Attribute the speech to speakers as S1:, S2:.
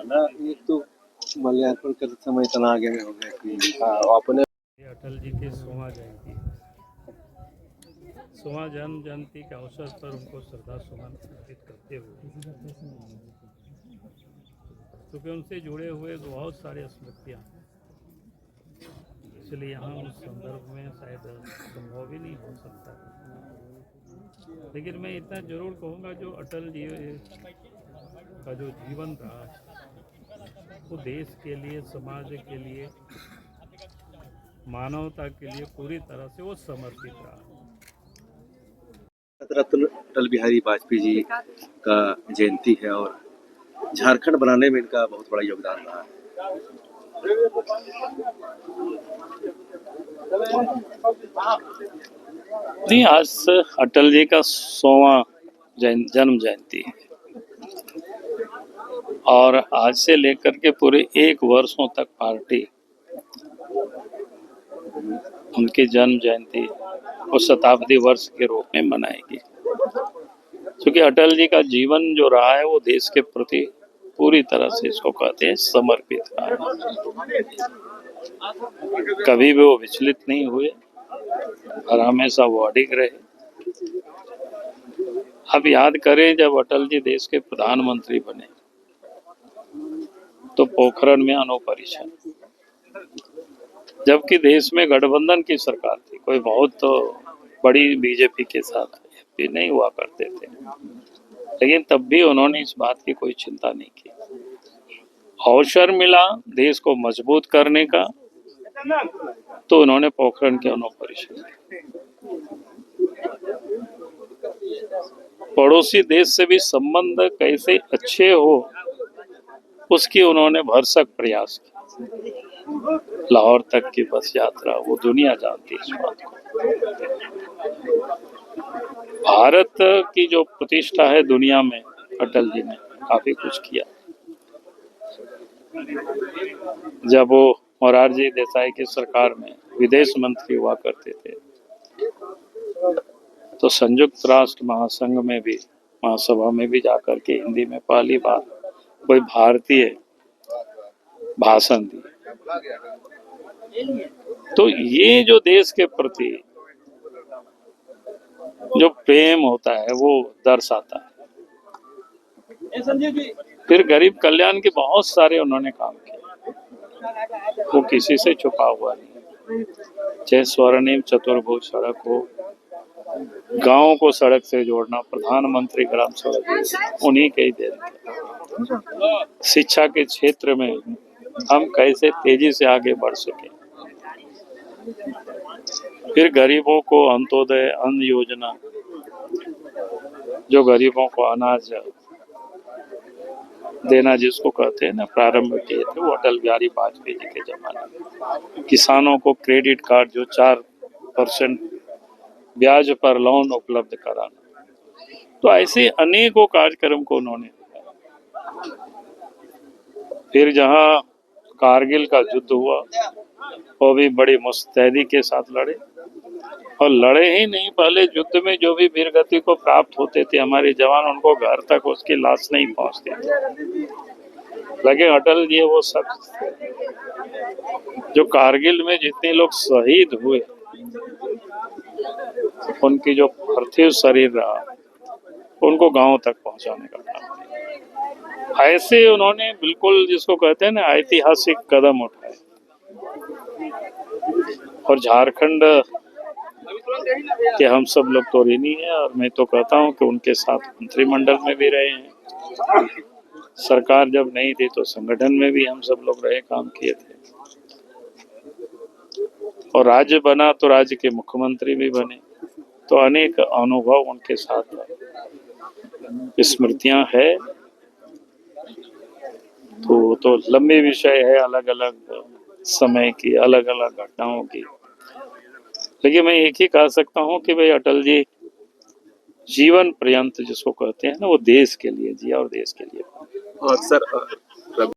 S1: ना एक तो मूल्यांकन करते समय इतना आगे में हो गया कि अपने
S2: अटल जी के 100वां जयंती 100वां जन्म जयंती के अवसर पर उनको श्रद्धा सुमन अर्पित करते हुए, क्योंकि उनसे जुड़े हुए बहुत सारे स्मृतियाँ, इसलिए यहाँ उस संदर्भ में शायद संभव ही नहीं हो सकता। लेकिन मैं इतना जरूर कहूँगा, जो अटल जी का जो जीवन रहा वो देश के लिए, समाज के लिए, मानवता के लिए पूरी तरह से वो समर्पित रहा।
S1: रत्न अटल बिहारी वाजपेयी जी का जयंती है और झारखंड बनाने में इनका बहुत बड़ा योगदान रहा है।
S2: नहीं, आज अटल जी का 100वां जन्म जयंती है और आज से लेकर के पूरे 1 वर्षों तक पार्टी उनके जन्म जयंती को शताब्दी वर्ष के रूप में मनाएगी, क्योंकि अटल जी का जीवन जो रहा है वो देश के प्रति पूरी तरह से, इसको कहते हैं, समर्पित रहा है। कभी भी वो विचलित नहीं हुए और हमेशा वो अडिग रहे। अब याद करें, जब अटल जी देश के प्रधानमंत्री बने तो पोखरण में अनौपरिषद, जबकि देश में गठबंधन की सरकार थी, कोई बहुत तो बड़ी बीजेपी के साथ भी नहीं हुआ करते थे, लेकिन तब भी उन्होंने इस बात की कोई चिंता नहीं की। अवसर मिला देश को मजबूत करने का तो उन्होंने पोखरण के अनौपरिषद, पड़ोसी देश से भी संबंध कैसे अच्छे हो उसकी उन्होंने भरसक प्रयास किया। लाहौर तक की बस यात्रा, वो दुनिया जानती है इस बात को। भारत की जो प्रतिष्ठा है दुनिया में, अटल जी ने काफी कुछ किया। जब वो मोरारजी देसाई की सरकार में विदेश मंत्री हुआ करते थे तो संयुक्त राष्ट्र महासंघ में भी, महासभा में भी जाकर के हिंदी में पहली बार कोई भारतीय भाषण दी। तो ये जो देश के प्रति जो प्रेम होता है वो दर्शाता है। फिर गरीब कल्याण के बहुत सारे उन्होंने काम किए, वो किसी से छुपा हुआ नहीं। चाहे स्वर्णिम चतुर्भुज सड़क हो, गांवों को सड़क से जोड़ना, प्रधानमंत्री ग्राम सड़क उन्हीं के ही देन थे। शिक्षा के क्षेत्र में हम कैसे तेजी से आगे बढ़ सके, फिर गरीबों को अंत्योदय अन्न योजना, जो गरीबों को अनाज देना जिसको कहते हैं ना, प्रारंभ किए थे वो अटल बिहारी वाजपेयी जी के जमाने में। किसानों को क्रेडिट कार्ड जो 4% ब्याज पर लोन उपलब्ध कराना, तो ऐसे अनेकों कार्यक्रम को उन्होंने। फिर जहां कारगिल का युद्ध हुआ वो भी बड़ी मुस्तैदी के साथ लड़े, और लड़े ही नहीं, पहले युद्ध में जो भी वीरगति को प्राप्त होते थे हमारे जवान, उनको घर तक उसकी लाश नहीं पहुंचती थी। लेकिन अटल जी वो सब, जो कारगिल में जितने लोग शहीद हुए उनकी जो पार्थिव शरीर रहा उनको गांव तक पहुंचाने का काम। ऐसे उन्होंने बिल्कुल जिसको कहते हैं ना ऐतिहासिक कदम उठाए, और झारखंड कि हम सब लोग तो ऋणी हैं, और मैं तो कहता हूं कि उनके साथ मंत्रिमंडल में भी रहे हैं, सरकार जब नहीं थी तो संगठन में भी हम सब लोग रहे, काम किए थे, और राज्य बना तो राज्य के मुख्यमंत्री भी बने, तो अनेक अनुभव उनके साथ स्मृतियां है। तो लंबे विषय है, अलग अलग समय की, अलग अलग घटनाओं की, लेकिन मैं एक ही कह सकता हूं कि भाई अटल जी जीवन पर्यंत जिसको कहते हैं ना, वो देश के लिए जिया और देश के लिए।
S1: और सर